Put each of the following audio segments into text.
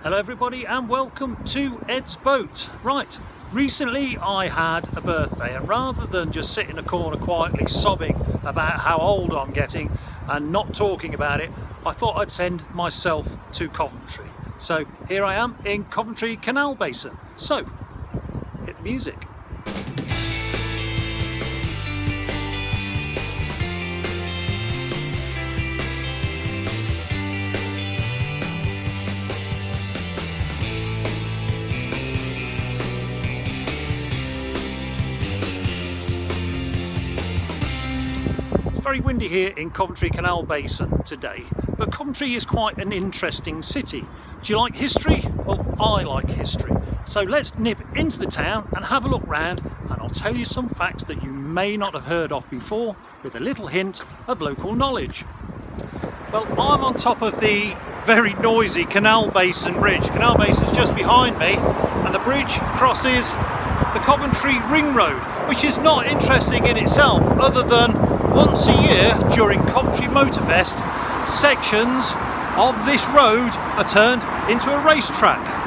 Hello everybody and welcome to Ed's Boat. Right, recently I had a birthday, and rather than just sit in a corner quietly sobbing about how old I'm getting and not talking about it, I thought I'd send myself to Coventry. So here I am in Coventry Canal Basin. So, hit the music. Very windy here in Coventry Canal Basin today, but Coventry is quite an interesting city. Do you like history? Well, I like history. So let's nip into the town and have a look round, and I'll tell you some facts that you may not have heard of before, with a little hint of local knowledge. Well, I'm on top of the very noisy Canal Basin Bridge. Canal Basin's just behind me, and the bridge crosses the Coventry Ring Road, which is not interesting in itself, other than once a year during Coventry Motorfest, sections of this road are turned into a racetrack.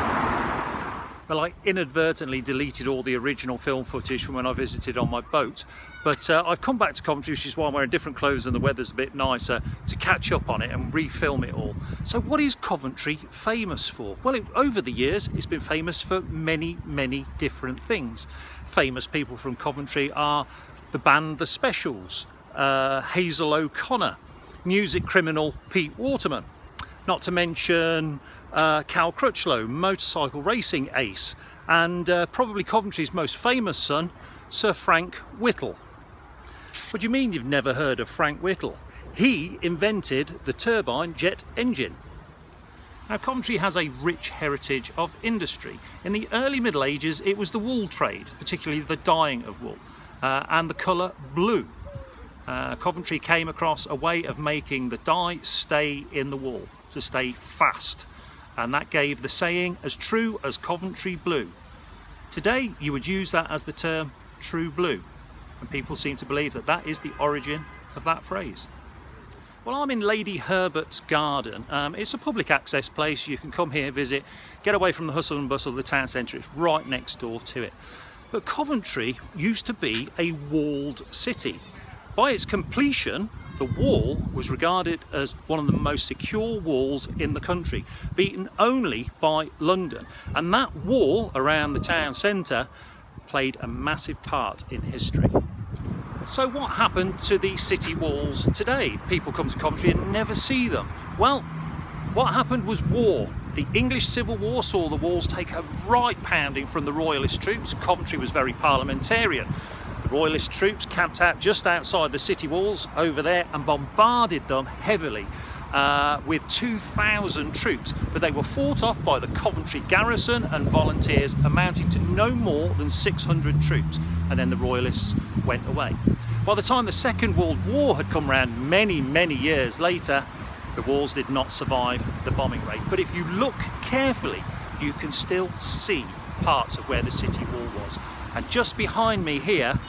Well, I inadvertently deleted all the original film footage from when I visited on my boat, but I've come back to Coventry, which is why I'm wearing different clothes and the weather's a bit nicer, to catch up on it and refilm it all. So what is Coventry famous for? Well, over the years it's been famous for many different things. Famous people from Coventry are the band The Specials, Hazel O'Connor, music criminal Pete Waterman, not to mention Cal Crutchlow, motorcycle racing ace, and probably Coventry's most famous son, Sir Frank Whittle. What do you mean you've never heard of Frank Whittle? He invented the turbine jet engine. Now, Coventry has a rich heritage of industry. In the early Middle Ages it was the wool trade, particularly the dyeing of wool, and the colour blue. Coventry came across a way of making the dye stay in the wool, to stay fast, and that gave the saying as true as Coventry blue. Today you would use that as the term true blue, and people seem to believe that that is the origin of that phrase. Well, I'm in Lady Herbert's garden. It's a public access place. You can come here, visit, get away from the hustle and bustle of the town centre. It's right next door to it. But Coventry used to be a walled city. By its completion, the wall was regarded as one of the most secure walls in the country, beaten only by London. And that wall around the town centre played a massive part in history. So what happened to the city walls today? People come to Coventry and never see them. Well, what happened was war. The English Civil War saw the walls take a right pounding from the Royalist troops. Coventry was very parliamentarian. The Royalist troops camped out just outside the city walls over there and bombarded them heavily with 2,000 troops, but they were fought off by the Coventry garrison and volunteers, amounting to no more than 600 troops, and then the Royalists went away. By the time the Second World War had come round many years later, the walls did not survive the bombing rate. But if you look carefully, you can still see parts of where the city wall was. And just behind me here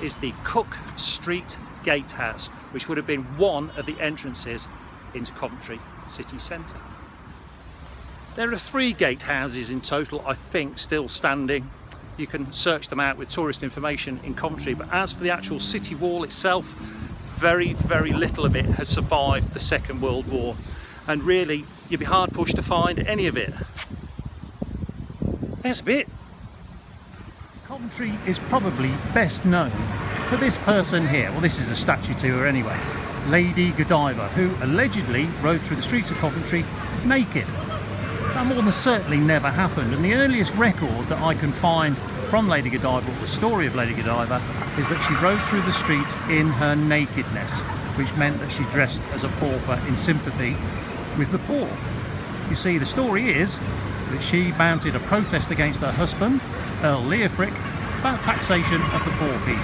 is the Cook Street Gatehouse, which would have been one of the entrances into Coventry city centre. There are 3 gatehouses in total, I think, still standing. You can search them out with tourist information in Coventry, but as for the actual city wall itself, very little of it has survived the Second World War, and really you'd be hard pushed to find any of it. There's a bit. Coventry is probably best known for this person here. Well, this is a statue to her anyway. Lady Godiva, who allegedly rode through the streets of Coventry naked. That more than certainly never happened, and the earliest record that I can find from Lady Godiva, the story of Lady Godiva, is that she rode through the streets in her nakedness, which meant that she dressed as a pauper in sympathy with the poor. You see, the story is that she mounted a protest against her husband, Earl Leofric, about taxation of the poor people.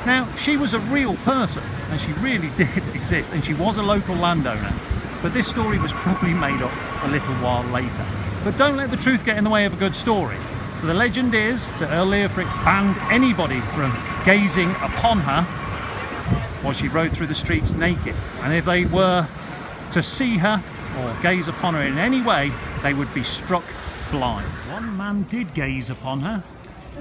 Now, she was a real person, and she really did exist, and she was a local landowner, but this story was probably made up a little while later. But don't let the truth get in the way of a good story. So the legend is that Earl Leofric banned anybody from gazing upon her while she rode through the streets naked, and if they were to see her, or gaze upon her in any way, they would be struck blind. One man did gaze upon her,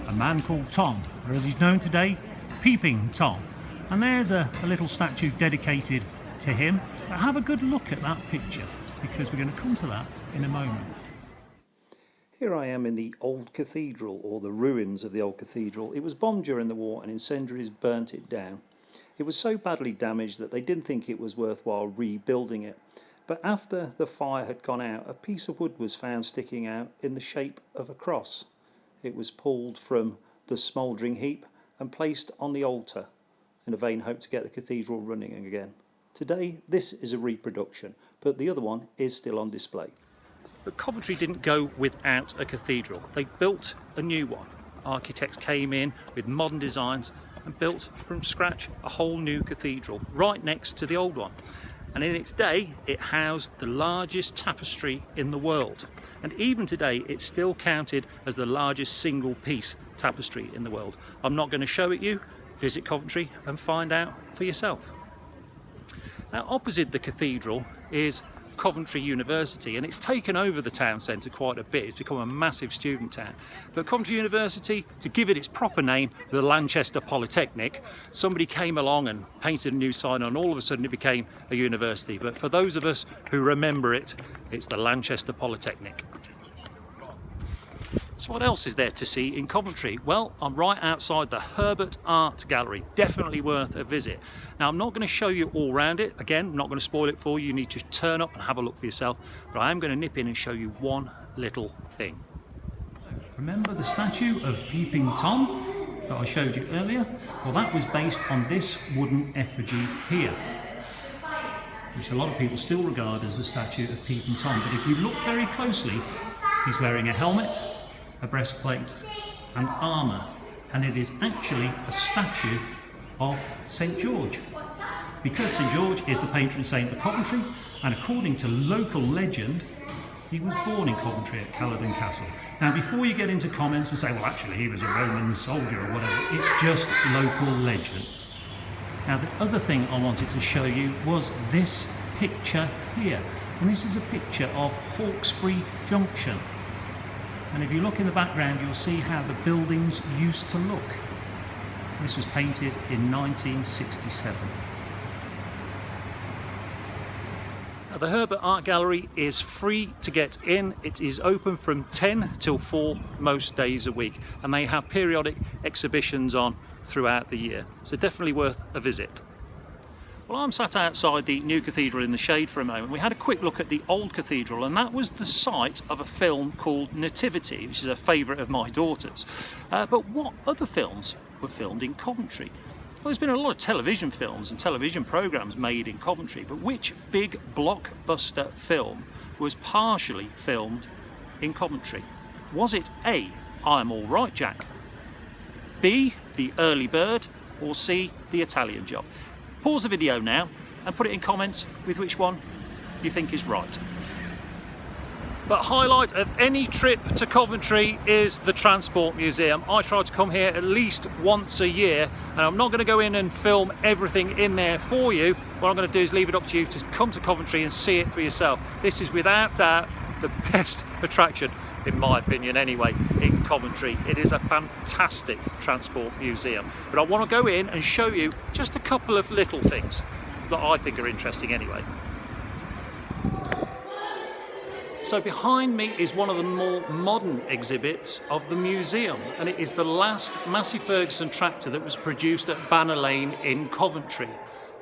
a man called Tom, or as he's known today, Peeping Tom. And there's a little statue dedicated to him. But have a good look at that picture, because we're going to come to that in a moment. Here I am in the old cathedral, or the ruins of the old cathedral. It was bombed during the war and incendiaries burnt it down. It was so badly damaged that they didn't think it was worthwhile rebuilding it. But after the fire had gone out, a piece of wood was found sticking out in the shape of a cross. It was pulled from the smouldering heap and placed on the altar in a vain hope to get the cathedral running again. Today this is a reproduction, but the other one is still on display. But Coventry didn't go without a cathedral. They built a new one. Architects came in with modern designs and built from scratch a whole new cathedral right next to the old one. And in its day it housed the largest tapestry in the world. And even today it's still counted as the largest single piece tapestry in the world. I'm not going to show it you. Visit Coventry and find out for yourself. Now opposite the cathedral is Coventry University, and it's taken over the town centre quite a bit. It's become a massive student town. But Coventry University, to give it its proper name, the Lanchester Polytechnic, somebody came along and painted a new sign and all of a sudden it became a university. But for those of us who remember it, it's the Lanchester Polytechnic. So what else is there to see in Coventry? Well, I'm right outside the Herbert Art Gallery, definitely worth a visit. Now I'm not going to show you all around it, again I'm not going to spoil it for you, you need to turn up and have a look for yourself, but I am going to nip in and show you one little thing. Remember the statue of Peeping Tom that I showed you earlier? Well, that was based on this wooden effigy here, which a lot of people still regard as the statue of Peeping Tom, but if you look very closely, he's wearing a helmet, a breastplate and armour, and it is actually a statue of St George, because St George is the patron saint of Coventry, and according to local legend he was born in Coventry at Caledon Castle. Now before you get into comments and say, well actually he was a Roman soldier or whatever, it's just local legend. Now the other thing I wanted to show you was this picture here, and this is a picture of Hawkesbury Junction. And if you look in the background, you'll see how the buildings used to look. This was painted in 1967. Now, the Herbert Art Gallery is free to get in. It is open from 10 till 4 most days a week, and they have periodic exhibitions on throughout the year. So definitely worth a visit. Well, I'm sat outside the new cathedral in the shade for a moment. We had a quick look at the old cathedral, and that was the site of a film called Nativity, which is a favourite of my daughter's. But what other films were filmed in Coventry? Well, there's been a lot of television films and television programmes made in Coventry, but which big blockbuster film was partially filmed in Coventry? Was it A, I'm All Right Jack, B, The Early Bird, or C, The Italian Job? Pause the video now and put it in comments with which one you think is right. But highlight of any trip to Coventry is the Transport Museum. I try to come here at least once a year, and I'm not going to go in and film everything in there for you. What I'm going to do is leave it up to you to come to Coventry and see it for yourself. This is without doubt the best attraction, in my opinion anyway, in Coventry. It is a fantastic transport museum, but I want to go in and show you just a couple of little things that I think are interesting anyway. So behind me is one of the more modern exhibits of the museum, and it is the last Massey Ferguson tractor that was produced at Banner Lane in Coventry.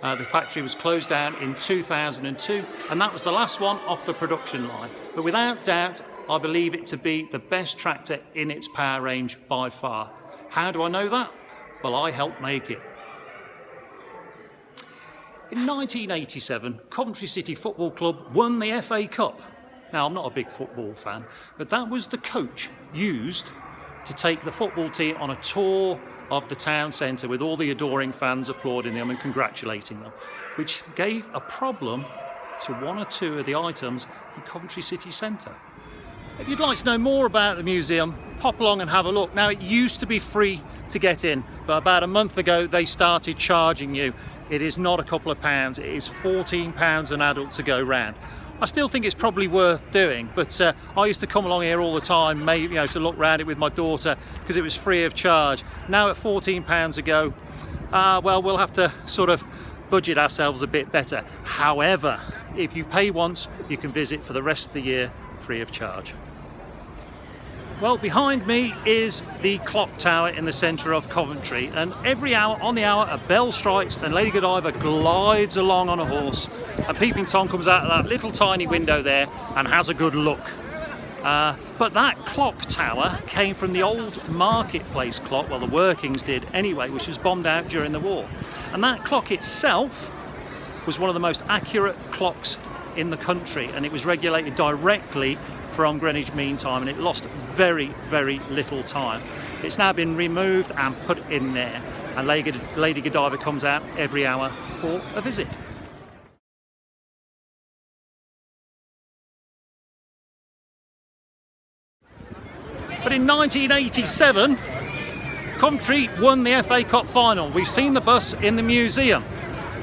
The factory was closed down in 2002, and that was the last one off the production line. But without doubt, I believe it to be the best tractor in its power range by far. How do I know that? Well, I helped make it. In 1987, Coventry City Football Club won the FA Cup. Now, I'm not a big football fan, but that was the coach used to take the football team on a tour of the town centre with all the adoring fans applauding them and congratulating them, which gave a problem to one or two of the items in Coventry City Centre. If you'd like to know more about the museum, pop along and have a look. Now, it used to be free to get in, but about a month ago they started charging you. It is not a couple of pounds, it is £14 an adult to go round. I still think it's probably worth doing, but I used to come along here all the time, maybe, to look around it with my daughter because it was free of charge. Now at £14 a go, well, we'll have to sort of budget ourselves a bit better. However, if you pay once, you can visit for the rest of the year free of charge. Well, behind me is the clock tower in the centre of Coventry, and every hour on the hour a bell strikes and Lady Godiva glides along on a horse, and Peeping Tom comes out of that little tiny window there and has a good look. But that clock tower came from the old marketplace clock, well, the workings did anyway, which was bombed out during the war. And that clock itself was one of the most accurate clocks in the country, and it was regulated directly from Greenwich Mean Time, and it lost very, very little time. It's now been removed and put in there, and Lady Godiva comes out every hour for a visit. But in 1987, Coventry won the FA Cup final. We've seen the bus in the museum,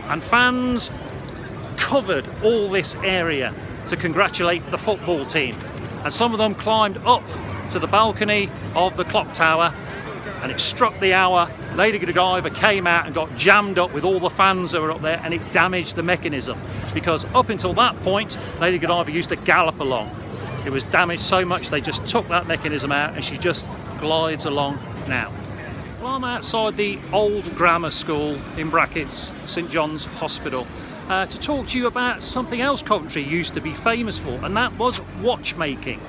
and fans covered all this area to congratulate the football team. And some of them climbed up to the balcony of the clock tower, and it struck the hour. Lady Godiva came out and got jammed up with all the fans that were up there, and it damaged the mechanism, because up until that point Lady Godiva used to gallop along. It was damaged so much they just took that mechanism out, and she just glides along now. Well, I'm outside the old grammar school, in brackets St John's Hospital, to talk to you about something else Coventry used to be famous for, and that was watchmaking.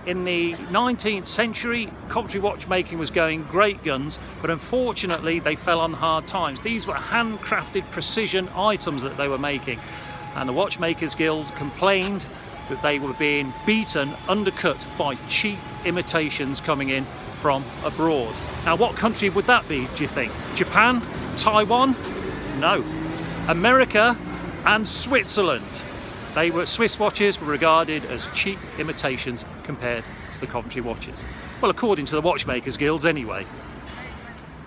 In the 19th century, Coventry watchmaking was going great guns, but unfortunately they fell on hard times. These were handcrafted precision items that they were making, and the Watchmakers Guild complained that they were being beaten, undercut by cheap imitations coming in from abroad. Now, what country would that be, do you think? Japan? Taiwan? No. America and Switzerland. Swiss watches were regarded as cheap imitations compared to the Coventry watches. Well, according to the Watchmakers Guilds anyway.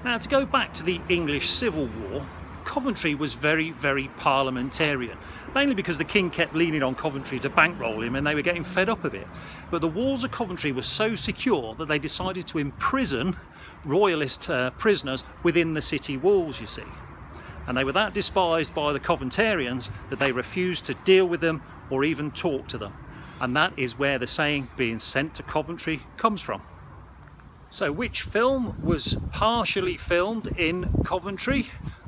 Now, to go back to the English Civil War, Coventry was very, very parliamentarian, mainly because the king kept leaning on Coventry to bankroll him, and they were getting fed up of it. But the walls of Coventry were so secure that they decided to imprison royalist prisoners within the city walls, you see. And they were that despised by the Coventarians that they refused to deal with them or even talk to them. And that is where the saying, being sent to Coventry, comes from. So which film was partially filmed in Coventry?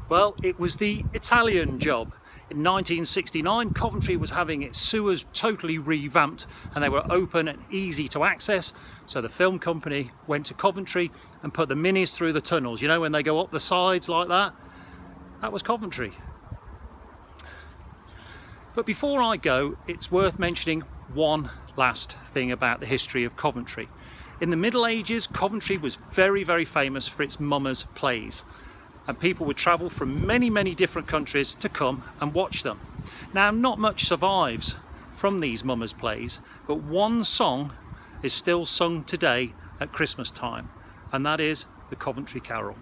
Well, it was The Italian Job. In 1969, Coventry was having its sewers totally revamped, and they were open and easy to access. So the film company went to Coventry and put the minis through the tunnels. You know, when they go up the sides like that? That was Coventry. But before I go, it's worth mentioning one last thing about the history of Coventry. In the Middle Ages, Coventry was very, very famous for its mummers' plays, and people would travel from many, many different countries to come and watch them. Now, not much survives from these mummers' plays, but one song is still sung today at Christmas time, and that is the Coventry Carol.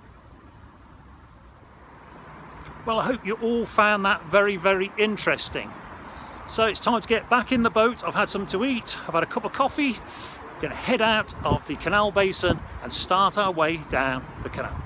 Well, I hope you all found that very, very interesting. So it's time to get back in the boat. I've had something to eat, I've had a cup of coffee. We're going to head out of the canal basin and start our way down the canal.